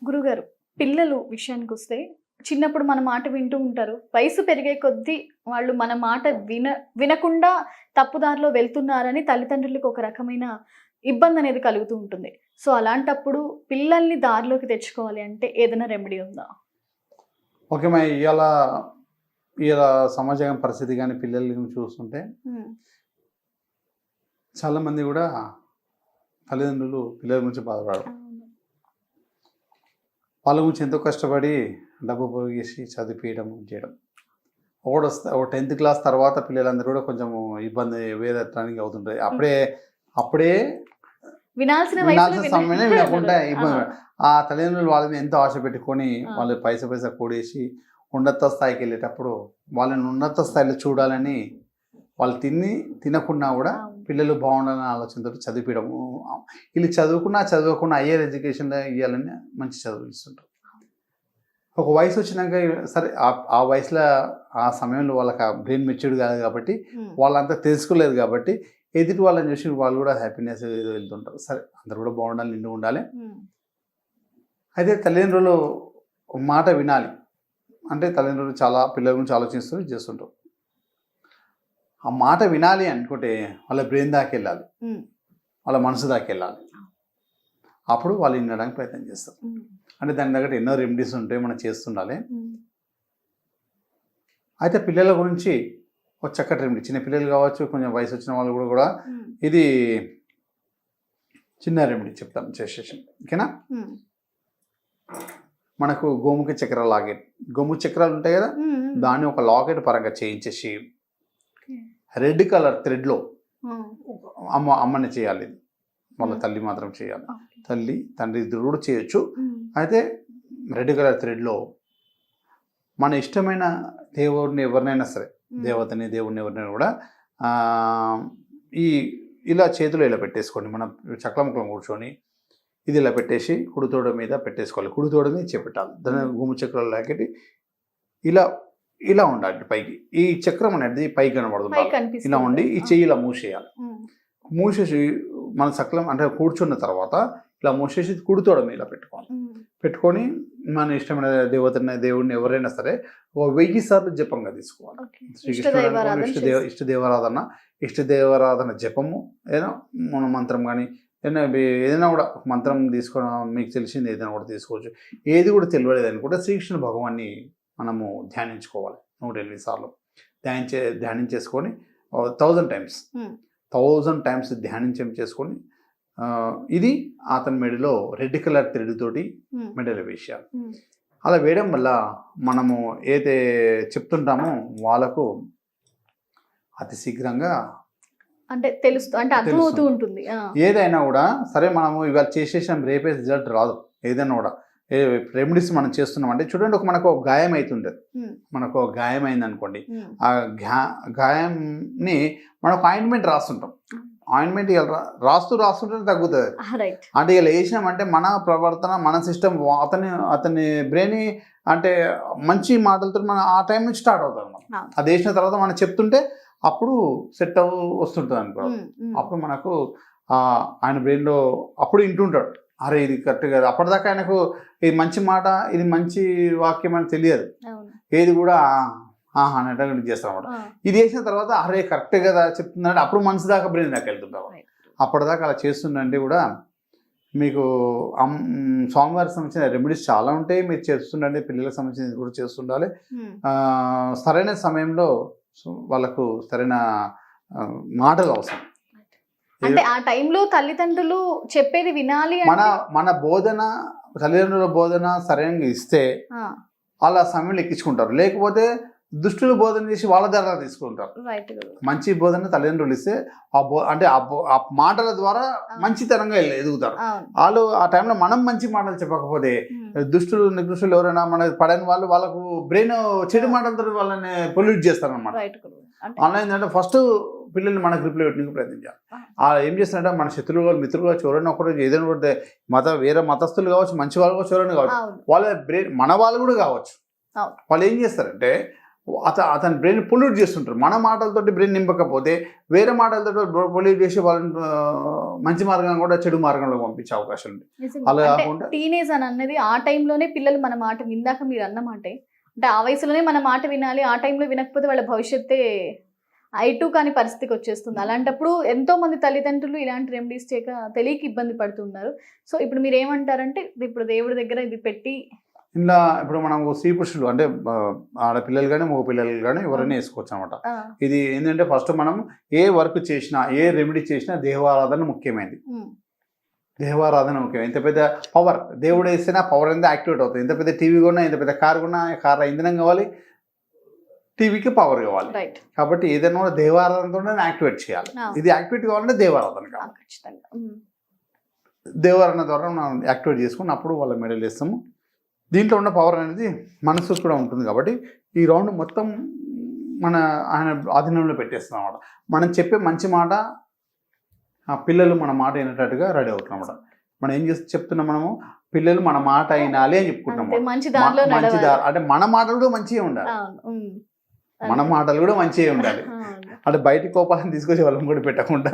గురుగారు, పిల్లలు విషయానికొస్తే చిన్నప్పుడు మన మాట వింటూ ఉంటారు. వయసు పెరిగే కొద్దీ వాళ్ళు మన మాట వినకుండా తప్పుదారిలో వెళ్తున్నారని తల్లిదండ్రులకు ఒక రకమైన ఇబ్బంది అనేది కలుగుతూ ఉంటుంది. సో అలాంటప్పుడు పిల్లల్ని దారిలోకి తెచ్చుకోవాలి అంటే ఏదైనా రెమెడీ ఉందా? ఓకే మా ఇవాళ సమాజం పరిస్థితి కానీ పిల్లల్ని చూస్తుంటే చాలామంది కూడా తల్లిదండ్రులు పిల్లల గురించి బాధపడరు. వాళ్ళ గురించి ఎంతో కష్టపడి డబ్బు పోగేసి చదివించడం చేయడం. ఒకటి 10th క్లాస్ తర్వాత పిల్లలందరూ కూడా కొంచెం ఇబ్బంది వేరే ట్రైనింగ్ అవుతుంటుంది. అప్పుడే వినాల్సిన సమయంలో వినకుండా ఇబ్బంది. ఆ తల్లిదండ్రులు వాళ్ళ మీద ఎంతో ఆశ పెట్టుకొని వాళ్ళు పైసా కూడేసి ఉన్నత స్థాయికి వెళ్ళేటప్పుడు వాళ్ళని ఉన్నత స్థాయిలో చూడాలని వాళ్ళు తినకున్నా కూడా పిల్లలు బాగుండాలనే ఆలోచనతో చదివించడము. వీళ్ళు చదువుకున్నా హయ్యర్ ఎడ్యుకేషన్లో ఇవ్వాలని మంచి చదువులు ఇస్తుంటారు. ఒక వయసు వచ్చినాక సరే ఆ వయసులో ఆ సమయంలో వాళ్ళకి ఆ బ్రెయిన్ మెచ్యూర్డ్ కాదు కాబట్టి వాళ్ళంతా తెలుసుకోలేదు కాబట్టి ఎదుటి వాళ్ళని చూసి వాళ్ళు కూడా హ్యాపీనెస్ ఏదో వెళ్తుంటారు. సరే అందరు కూడా బాగుండాలి, నిండు ఉండాలి. అయితే తల్లిదండ్రులు మాట వినాలి అంటే తల్లిదండ్రులు చాలా పిల్లల గురించి ఆలోచిస్తూ చేస్తుంటారు. ఆ మాట వినాలి అనుకుంటే వాళ్ళ బ్రెయిన్ దాకా వెళ్ళాలి, వాళ్ళ మనసు దాకా వెళ్ళాలి. అప్పుడు వాళ్ళు వినడానికి ప్రయత్నం చేస్తారు. అంటే దాని దగ్గర ఎన్నో రెమెడీస్ ఉంటాయి, మనం చేస్తుండాలి. అయితే పిల్లల గురించి ఒక చక్కటి రెమెడీ, చిన్న పిల్లలు కావచ్చు, కొంచెం వయసు వచ్చిన వాళ్ళు కూడా ఇది చిన్న రెమెడీ చెప్తాం చేసేసి. ఓకేనా? మనకు గోముఖ చక్ర లాకెట్, గోము చక్రాలు ఉంటాయి కదా, దాన్ని ఒక లాకెట్ పరంగా చేయించేసి రెడ్ కలర్ థ్రెడ్లో అమ్మని చేయాలి. వాళ్ళ తల్లి మాత్రం చేయాలి. తల్లి తండ్రి ఇద్దరు కూడా చేయొచ్చు. అయితే రెడ్ కలర్ థ్రెడ్లో మన ఇష్టమైన దేవుడిని ఎవరినైనా సరే, దేవతని దేవుడిని ఎవరినైనా కూడా ఇలా చేతిలో ఇలా పెట్టేసుకోండి. మనం చక్రముఖం కూర్చొని ఇది ఇలా పెట్టేసి కుడితోడ మీద పెట్టేసుకోవాలి. కుడితోడ మీద చేపెట్టాలి. దాని గుమ్మ చక్రాలు లాకెట్టి ఇలా ఉండాలి పైకి. ఈ చక్రం అనేది పైకి కనబడుతుంది. ఇలా ఉండి ఈ చెయ్యి ఇలా మూసేయాలి. మూసేసి మన చక్రం అంటే కూర్చున్న తర్వాత ఇలా మూసేసి కుడితోడ మీద పెట్టుకొని మన ఇష్టమైన దేవుడిని ఎవరైనా సరే 1000 సార్లు జపంగా తీసుకోవాలి. ఇష్టదేవరాధన జపము ఏదైనా మన మంత్రం కానీ ఏదైనా కూడా మంత్రం తీసుకోవడం, మీకు తెలిసింది ఏదైనా కూడా తీసుకోవచ్చు. ఏది కూడా తెలియలేదు అనుకుంటే శ్రీకృష్ణ భగవాన్ని మనము ధ్యానించుకోవాలి. 108 సార్లు ధ్యానించేసుకొని 1000 టైమ్స్ చేసుకొని ఇది అతని మెడలో రెడ్ కలర్ థ్రెడ్ తోటి మెడలో వేసేయాలి. అలా వేయడం వల్ల మనము ఏదైతే చెప్తుంటామో వాళ్ళకు అతి శీఘ్రంగా అంటే అర్థమవుతూ ఉంటుంది. ఏదైనా కూడా సరే మనము ఇవాళ చేసేసాం, రేపే రిజల్ట్ రాదు. ఏదైనా కూడా రెమెడీస్ మనం చేస్తున్నాం అంటే చూడండి, మనకు ఒక గాయం అవుతుంటుంది. మనకు ఒక గాయం అయింది అనుకోండి, ఆ గాయంని మనకు ఆయింట్మెంట్ రాస్తుంటాం. ఆయింట్మెంట్ రాస్తుంటే తగ్గుతుంది. అంటే ఇలా వేసినామంటే మన ప్రవర్తన, మన సిస్టమ్, అతని బ్రెయిన్ అంటే మంచి మాటలతో మనం ఆ టైం నుంచి స్టార్ట్ అవుతాం. మనం అది వేసిన తర్వాత మనం చెప్తుంటే అప్పుడు సెట్ వస్తుంటుంది అనుకో. అప్పుడు మనకు ఆయన బ్రెయిన్లో అప్పుడు వింటుంటాడు, అరే ఇది కరెక్ట్ కదా. అప్పటిదాకా ఆయనకు ఇది మంచి మాట, ఇది మంచి వాక్యం అని తెలియదు. ఏది కూడా అన్నట్టు చేస్తాం అన్నమాట. ఇది వేసిన తర్వాత అరే కరెక్ట్ కదా చెప్తున్నాడు, అప్పుడు మనసు దాకా బ్రెయిన్ దాకా వెళ్తుంటాం. అప్పటిదాకా అలా చేస్తుండంటే కూడా మీకు స్వామివారికి సంబంధించిన రెమెడీస్ చాలా ఉంటాయి. మీరు చేస్తుండండి. పిల్లలకు సంబంధించిన కూడా చేస్తుండాలి. సరైన సమయంలో వాళ్ళకు సరైన మాటలు అవసరం. అంటే ఆ టైంలో తల్లిదండ్రులు చెప్పేది వినాలి. మన బోధన, తల్లిదండ్రుల బోధన సరైనగా ఇస్తే వాళ్ళ సమయంలో ఎక్కించుకుంటారు. లేకపోతే దుష్టులు బోధన చేసి వాళ్ళ ధర తీసుకుంటారు. మంచి బోధన తల్లిదండ్రులు ఇస్తే ఆ మాటల ద్వారా మంచితనంగా ఎదుగుతారు వాళ్ళు. ఆ టైంలో మనం మంచి మాటలు చెప్పకపోతే దుష్టులు నికృష్టులు ఎవరైనా మన పడని వాళ్ళకు బ్రెయిన్ చెడు మాటలతో వాళ్ళని పొల్యూట్ చేస్తారు అన్నమాట. అలా ఏంటంటే ఫస్ట్ పిల్లల్ని మన గ్రిప్లో పెట్టడానికి ప్రయత్నించాలి. ఏం చేస్తారంటే మన శత్రువులు మిత్రులు కావచ్చు, ఎవరైనా ఒకరు ఏదైనా కూడా వేరే మతస్థులు కావచ్చు, మంచి వాళ్ళు కావచ్చు, ఎవరైనా కావచ్చు, వాళ్ళ బ్రెయిన్ మన వాళ్ళు కూడా కావచ్చు. వాళ్ళు ఏం చేస్తారంటే అతని బ్రెయిన్ పొల్యూట్ చేస్తుంటారు. మన మాటలతోటి బ్రెయిన్ నింపకపోతే వేరే మాటలతో పొల్యూట్ చేసి వాళ్ళని మంచి మార్గం కూడా చెడు మార్గంలో పంపించే అవకాశం ఉంది. అలా కాకుండా టీనేజ్ అని అన్నది ఆ టైంలోనే పిల్లలు మన మాట విందాక మీరు అన్నమాటే, అంటే ఆ వయసులోనే మన మాట వినాలి, ఆ టైంలో వినకపోతే వాళ్ళ భవిష్యత్తే ఐటు కాని పరిస్థితికి వచ్చేస్తుంది. అలాంటప్పుడు ఎంతో మంది తల్లిదండ్రులు ఇలాంటి రెమెడీస్ చేయక తెలియక ఇబ్బంది పడుతున్నారు. సో ఇప్పుడు మీరు ఏమంటారంటే ఇప్పుడు దేవుడి దగ్గర ఇది పెట్టి ఇలా ఇప్పుడు మనం స్త్రీ పురుషులు అంటే ఆడపిల్లలు కానీ మగ పిల్లలు కానీ ఎవరైనా వేసుకోవచ్చు అనమాట. ఇది ఏంటంటే ఫస్ట్ మనం ఏ వర్క్ చేసినా ఏ రెమెడీ చేసినా దేవారాధన ముఖ్యమైనది. దేవారాధన ముఖ్యం. ఎంత పెద్ద పవర్ దేవుడు వేస్తేనే పవర్ అనేది యాక్టివేట్ అవుతుంది. ఎంత పెద్ద టీవీ కొన్నా, ఎంత పెద్ద కార్ కొన్నా, కార్లో ఇంధనం కావాలి, టీవీకి పవర్ కావాలి. కాబట్టి ఏదైనా కూడా దేవారాధనతోనే యాక్టివేట్ చేయాలి. ఇది యాక్టివేట్ కావాలంటే దేవారాధన కావాలి. దేవారాధన ద్వారా మనం యాక్టివేట్ చేసుకున్నప్పుడు వాళ్ళ మెడల్ వేస్తాము. దీంట్లో ఉన్న పవర్ అనేది మనసు కూడా ఉంటుంది. కాబట్టి ఈ రౌండ్ మొత్తం ఆయన ఆధీనంలో పెట్టేస్తాం అన్నమాట. మనం చెప్పే మంచి మాట ఆ పిల్లలు మన మాట వినేటట్టుగా రెడీ అవుతున్నాం అన్నమాట. మనం ఏం చెప్తున్నాం, మనము పిల్లలు మన మాట వినాలి అని చెప్పుకుంటున్నాం. మంచి అంటే మన మాటలు కూడా మంచిగా ఉండాలి. మన మాటలు కూడా మంచిగా ఉండాలి. అంటే బయట కోపాలను తీసుకొచ్చి వాళ్ళని కూడా పెట్టకుండా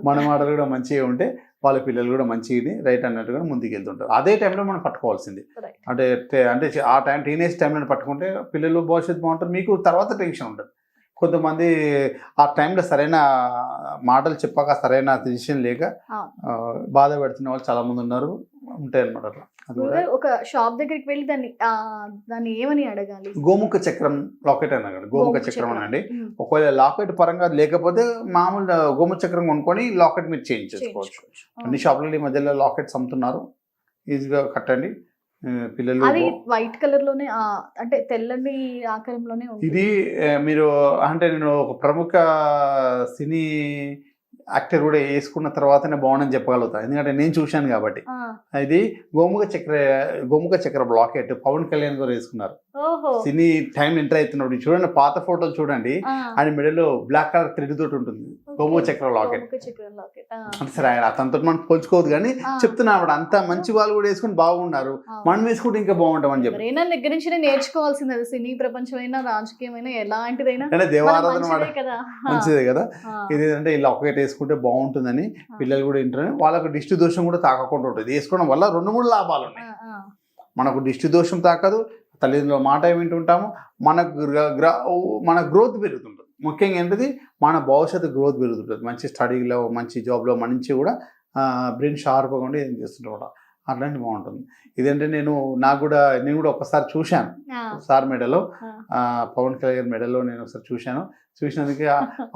మన మాటలు కూడా మంచిగా ఉంటే వాళ్ళ పిల్లలు కూడా మంచిగా రైట్ అన్నట్టుగా ముందుకు వెళ్తుంటారు. అదే టైంలో మనం పట్టుకోవాల్సింది. అంటే ఆ టైం టీనేజ్ టైంలో పట్టుకుంటే పిల్లలు భవిష్యత్తు బాగుంటుంది, మీకు తర్వాత టెన్షన్ ఉంటుంది. కొంతమంది ఆ టైంలో సరైన మాటలు చెప్పాక సరైన డిసిషన్ లేక బాధ పెడుతున్న వాళ్ళు చాలా మంది ఉన్నారు, ఉంటాయి అనమాట. అట్లా ఒక షాప్ దగ్గరికి వెళ్ళి దాన్ని ఏమని అడగాలి? గోముఖ చక్రం లాకెట్ అన్నాడు. గోముఖ చక్రం అనండి. ఒకవేళ లాకెట్ పరంగా లేకపోతే మామూలు గోముఖ చక్రం కొనుక్కొని లాకెట్ మీరు చేంజ్ చేసుకోవచ్చు. అన్ని షాపులలో ఈ మధ్యలో లాకెట్స్ అమ్ముతున్నారు, ఈజీగా కట్టండి. పిల్లలు అది వైట్ కలర్ లోనే అంటే తెల్లని ఆకారంలోనే ఇది మీరు అంటే నేను ఒక ప్రముఖ సినీ యాక్టర్ కూడా వేసుకున్న తర్వాతనే బాగుందని చెప్పగలుగుతాను, ఎందుకంటే నేను చూశాను కాబట్టి. ఇది గోముఖ చక్ర బ్లాకెట్ పవన్ కళ్యాణ్ గారు వేసుకున్నారు సినీ టైం ఎంటర్ అవుతున్నప్పుడు. చూడండి పాత ఫోటోలు చూడండి, ఆయన మెడలో బ్లాక్ కలర్ థ్రెడ్ తోటి ఉంటుంది గోముఖ చక్ర లాకెట్. అంటే సరే ఆయన అతనితో మనం పోల్చుకోవద్దు కానీ చెప్తున్నా అంత మంచి వాళ్ళు కూడా వేసుకుని బాగున్నారు, మనం వేసుకుంటే ఇంకా బాగుంటాం అని చెప్పి. దగ్గర నుంచి నేర్చుకోవాల్సింది అది. సినీ ప్రపంచమైనా రాజకీయమైనా ఎలాంటిదైనా దేవారాధన మంచిదే కదా. ఇది అంటే ఇలా ఒకటి వేసుకుంటే బాగుంటుందని పిల్లలు కూడా వింటారని, వాళ్ళకు దిష్టి దోషం కూడా తాకకుండా ఉంటుంది. వేసుకోవడం వల్ల 2-3 లాభాలు ఉన్నాయి. మనకు దిష్టి దోషం తాకదు, తల్లిదండ్రుల మాట వింటుంటాము, మన గ్రోత్ పెరుగుతుంటుంది. ముఖ్యంగా ఏంటిది మన భవిష్యత్తు గ్రోత్ పెరుగుతుంటుంది. మంచి స్టడీలో మంచి జాబ్లో మంచి కూడా బ్రెయిన్ షార్ప్గా ఉండి ఏం చేస్తుంటాం అట్లాంటివి బాగుంటుంది. ఇదంటే నేను కూడా ఒకసారి చూశాను సార్ మెడలో, పవన్ కళ్యాణ్ మెడలో నేను ఒకసారి చూసినందుకు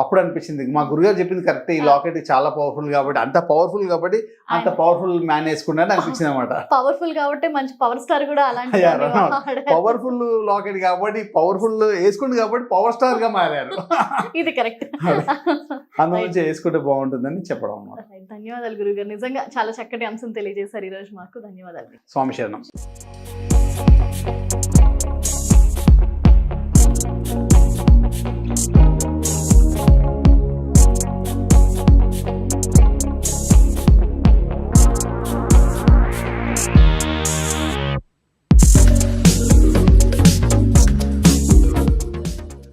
అప్పుడు అనిపించింది మా గురుగారు చెప్పింది కరెక్ట్, ఈ లాకెట్ చాలా పవర్ఫుల్ కాబట్టి అంత పవర్ఫుల్ మ్యాన్ వేసుకున్నాను అనిపించింది అనమాట. పవర్ఫుల్ కాబట్టి మంచి పవర్ స్టార్ కూడా అలాంటి పవర్ఫుల్ లాకెట్ కాబట్టి పవర్ఫుల్ వేసుకుంది కాబట్టి పవర్ స్టార్ గా మారారు. ఇది కరెక్ట్. అందులోంచి వేసుకుంటే బాగుంటుందని చెప్పడం అన్నమాట. ధన్యవాదాలు గురుగారు, నిజంగా చాలా చక్కటి అంశం తెలియజేశారు ఈరోజు మాకు. ధన్యవాదాలు. స్వామి శరణం.